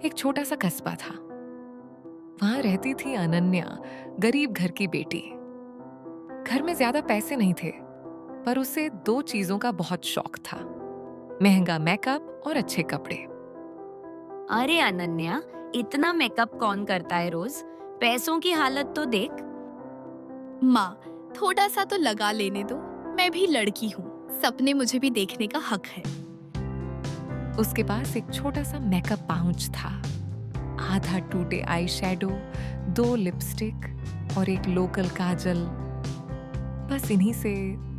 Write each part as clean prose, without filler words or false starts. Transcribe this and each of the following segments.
एक छोटा सा कस्बा था। वहां रहती थी अनन्या, गरीब घर की बेटी। घर में ज्यादा पैसे नहीं थे, पर उसे दो चीजों का बहुत शौक था: महंगा मेकअप और अच्छे कपड़े। अरे अनन्या, इतना मेकअप कौन करता है रोज? पैसों की हालत तो देख। माँ, थोड़ा सा तो लगा लेने दो। मैं भी लड़की हूँ, सपने मुझे भी देखने का हक है। उसके पास एक छोटा सा मेकअप पाउच था, आधा टूटे आई शैडो, दो लिपस्टिक और एक लोकल काजल। बस इन्हीं से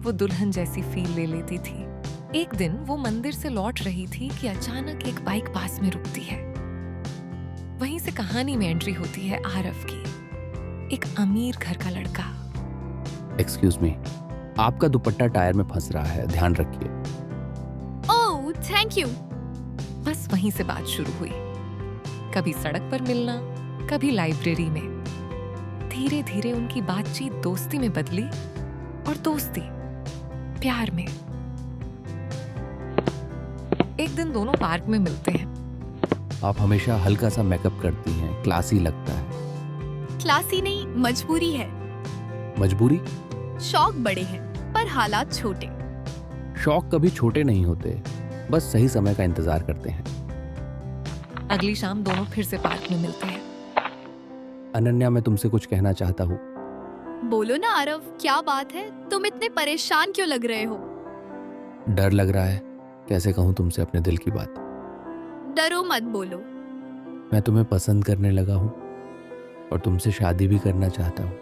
वो दुल्हन जैसी फील ले लेती थी। एक दिन वो मंदिर से लौट रही थी कि अचानक एक बाइक पास में रुकती है। वहीं से कहानी में एंट्री होती है आरव की, एक अमीर घर का लड़का। एक्सक्यूज मी, आपका दुपट्टा टायर में फंस रहा है, ध्यान रखिए। ओह, थैंक यू। बस वहीं से बात शुरू हुई। कभी सड़क पर मिलना, कभी लाइब्रेरी में। धीरे धीरे उनकी बातचीत दोस्ती में बदली, और दोस्ती प्यार में। एक दिन दोनों पार्क में मिलते हैं। आप हमेशा हल्का सा मेकअप करती हैं, क्लासी लगता है। क्लासी नहीं, मजबूरी है। मजबूरी? शौक बड़े हैं, पर हालात छोटे। शौक कभी छोटे नहीं होते, बस सही समय का इंतजार करते हैं। अगली शाम दोनों फिर से पार्क में मिलते हैं। अनन्या, मैं तुमसे कुछ कहना चाहता हूँ। बोलो ना आरव, क्या बात है? तुम इतने परेशान क्यों लग रहे हो? डर लग रहा है, कैसे कहूँ तुमसे अपने दिल की बात। डरो मत, बोलो। मैं तुम्हें पसंद करने लगा हूँ और तुमसे शादी भी करना चाहता हूँ।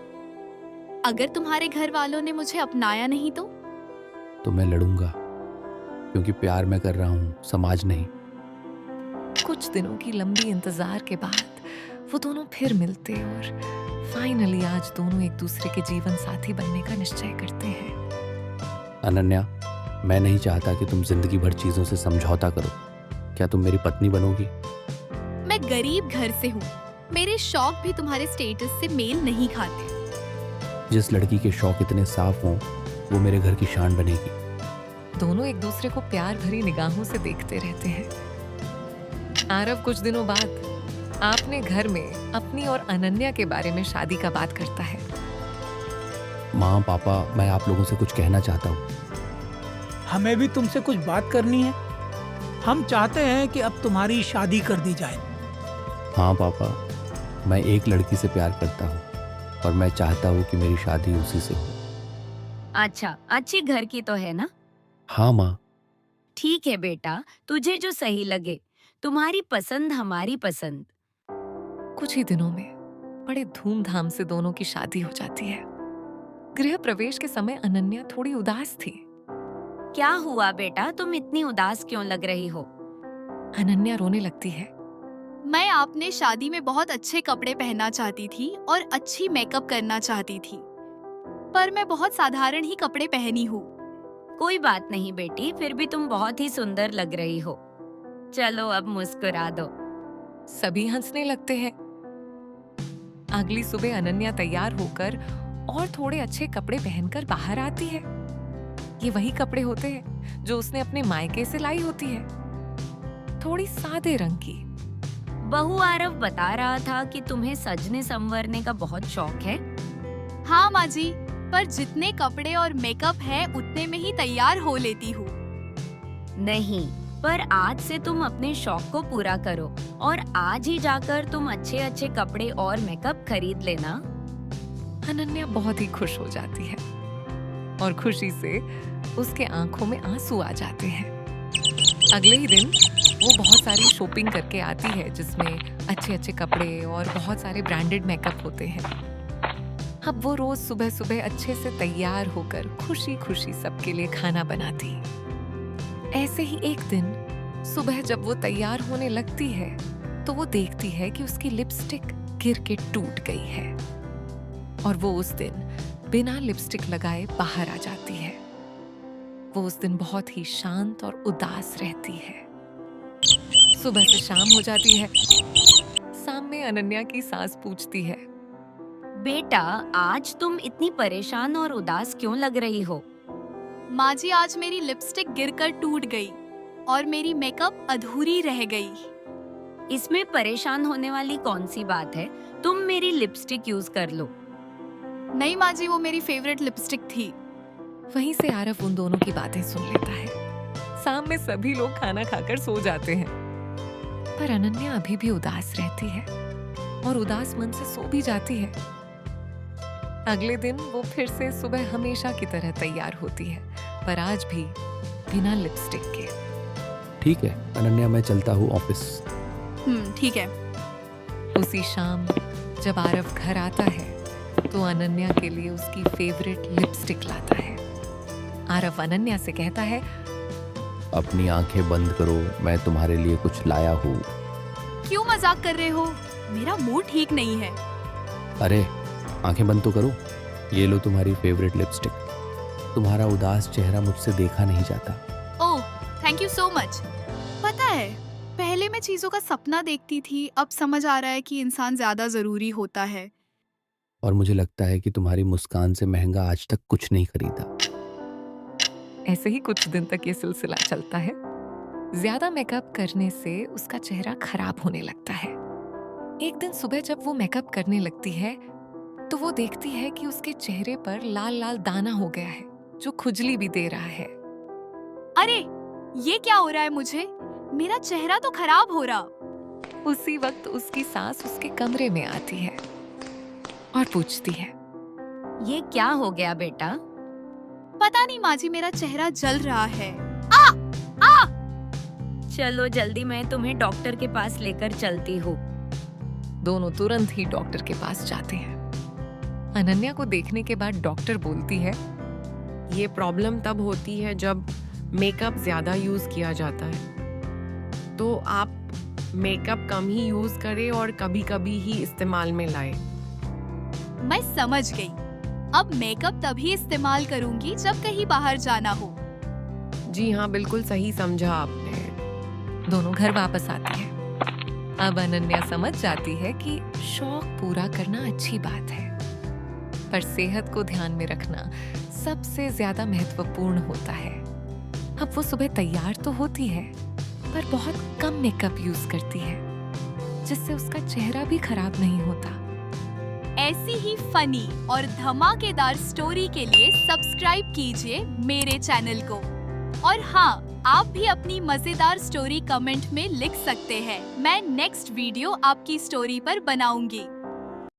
अगर तुम्हारे घर वालों ने मुझे अपनाया नहीं तो मैं लड़ूंगा, क्योंकि प्यार मैं कर रहा हूँ, समाज नहीं। कुछ दिनों की लंबी इंतजार के बाद वो दोनों फिर मिलते और फाइनली आज दोनों एक दूसरे के जीवन साथी बनने का निश्चय करते हैं। अनन्या, मैं नहीं चाहता कि तुम जिंदगी भर चीजों से समझौता करो। क्या तुम मेरी पत्नी बनोगी? मैं गरीब घर से हूँ, मेरे शौक भी तुम्हारे स्टेटस से मेल नहीं खाते। जिस लड़की के शौक इतने साफ हों, वो मेरे घर की शान बनेगी। दोनों एक दूसरे को प्यार भरी निगाहों से देखते रहते हैं। आरव कुछ दिनों बाद अपने घर में अपनी और अनन्या के बारे में शादी का बात करता है। माँ, पापा, मैं आप लोगों से कुछ कहना चाहता हूँ। हमें भी तुमसे कुछ बात करनी है। हम चाहते हैं कि अब तुम्हारी शादी कर दी जाए। हाँ पापा, मैं एक लड़की से प्यार करता हूँ और मैं चाहता हूँ कि मेरी शादी उसी से हो। अच्छा, अच्छी घर की तो है ना? हाँ माँ। ठीक है बेटा, तुझे जो सही लगे। तुम्हारी पसंद हमारी पसंद। कुछ ही दिनों में बड़े धूमधाम से दोनों की शादी हो जाती है। गृह प्रवेश के समय अनन्या थोड़ी उदास थी। क्या हुआ बेटा, तुम इतनी उदास क्यों लग रही हो? अनन्या रोने लगती है। मैं आपने शादी में बहुत अच्छे कपड़े पहनना चाहती थी और अच्छी मेकअप करना चाहती थी, पर मैं बहुत साधारण ही कपड़े पहनी हूँ। कोई बात नहीं बेटी, फिर भी तुम बहुत ही सुंदर लग रही हो। चलो अब मुस्कुरा दो। सभी हंसने लगते हैं। अगली सुबह अनन्या तैयार होकर और थोड़े अच्छे कपड़े पहनकर बाहर आती है। ये वही कपड़े होते हैं जो उसने अपने मायके से लाई होती है, थोड़ी सादे रंग की। बहू आरव बता रहा था कि तुम्हें सजने संवरने का बहुत शौक है। हाँ माँ जी, पर जितने कपड़े और मेकअप है उतने में ही तैयार हो लेती हूँ। नहीं, पर आज से तुम अपने शौक को पूरा करो और आज ही जाकर तुम अच्छे अच्छे कपड़े और मेकअप खरीद लेना। अनन्या बहुत ही खुश हो जाती है और खुशी से उसके आंखों में आंसू आ जाते हैं। अगले ही दिन वो बहुत सारी शॉपिंग करके आती है, जिसमें अच्छे अच्छे कपड़े और बहुत सारे ब्रांडेड मेकअप होते हैं। अब वो रोज सुबह सुबह अच्छे से तैयार होकर खुशी खुशी सबके लिए खाना बनाती। ऐसे ही एक दिन सुबह जब वो तैयार होने लगती है तो वो देखती है कि उसकी लिपस्टिक गिर के टूट गई है और वो उस दिन बिना लिपस्टिक लगाए बाहर आ जाती है। वो उस दिन बहुत ही शांत और उदास रहती है। सुबह से शाम हो जाती है। शाम में अनन्या की सास पूछती है, बेटा, आज तुम इतनी परेशान और उदास क्यों लग रही हो? माँ जी, आज मेरी लिपस्टिक गिरकर टूट गई और मेरी मेकअप अधूरी रह गई। इसमें परेशान होने वाली कौन सी बात है? तुम मेरी लिपस्टिक यूज कर लो। नहीं माँ जी, वो मेरी फेवरेट लिपस्टिक थी। वहीं से आरव उन दोनों की बातें सुन लेता है। शाम में सभी लोग खाना खाकर सो जाते हैं, पर अनन्या अभी भी उदास रहती है और उदास मन से सो भी जाती है। अगले दिन वो फिर से सुबह हमेशा की तरह तैयार होती है, पर आज भी बिना लिपस्टिक के। ठीक है अनन्या, मैं चलता हूँ ऑफिस। ठीक है। उसी शाम जब आरव घर आता है तो अनन्या के लिए उसकी फेवरेट लिपस्टिक लाता है। आरव अनन्या से कहता है, अपनी आंखें बंद करो, मैं तुम्हारे लिए कुछ लाया हूँ। क्यों मजाक कर रहे हो? मेरा मूड ठीक नहीं है। अरे आंखें बंद तो करो, ये लो तुम्हारी फेवरेट लिपस्टिक। तुम्हारा उदास चेहरा मुझसे देखा नहीं जाता। ओह, थैंक यू सो मच। पता है, पहले मैं चीजों का सपना देखती थी, अब समझ आ रहा है कि इंसान ज्यादा जरूरी होता है। और मुझे लगता है कि तुम्हारी मुस्कान से महंगा आज तक कुछ नहीं खरीदा। ऐसे ही कुछ दिन तक ये सिलसिला चलता है। ज्यादा मेकअप करने से उसका चेहरा खराब होने लगता है। एक दिन सुबह जब वो मेकअप करने लगती है तो वो देखती है कि उसके चेहरे पर लाल लाल दाना हो गया है, जो खुजली भी दे रहा है। अरे, ये क्या हो रहा है मुझे? मेरा चेहरा तो खराब हो रहा। उसी वक्त उसकी सास उसके कमरे में आती है और पूछती है, ये क्या हो गया बेटा? पता नहीं माँ जी, मेरा चेहरा जल रहा है। चलो जल्दी, मैं तुम्हें डॉक्टर के पास लेकर चलती हूँ। दोनों तुरंत ही डॉक्टर के पास जाते हैं। अनन्या को देखने के बाद डॉक्टर बोलती है, ये प्रॉब्लम तब होती है जब मेकअप ज़्यादा यूज़ किया जाता है, तो आप मेकअप कम ही यूज़ करें और कभी-कभी ही इस्तेमाल में लाएं। मैं समझ गई। अब मेकअप तभी इस्तेमाल करूंगी जब कहीं बाहर जाना हो। जी हाँ, बिल्कुल सही समझा आपने। दोनों घर वापस आती है। अब अनन्या समझ जाती है कि शौक पूरा करना अच्छी बात है, पर सेहत को ध्यान में रखना सबसे ज्यादा महत्वपूर्ण होता है। अब वो सुबह तैयार तो होती है, पर बहुत कम मेकअप यूज करती है, जिससे उसका चेहरा भी खराब नहीं होता। ऐसी ही फनी और धमाकेदार स्टोरी के लिए सब्सक्राइब कीजिए मेरे चैनल को। और हाँ, आप भी अपनी मजेदार स्टोरी कमेंट में लिख सकते हैं। मैं नेक्स्ट वीडियो आपकी स्टोरी पर बनाऊंगी।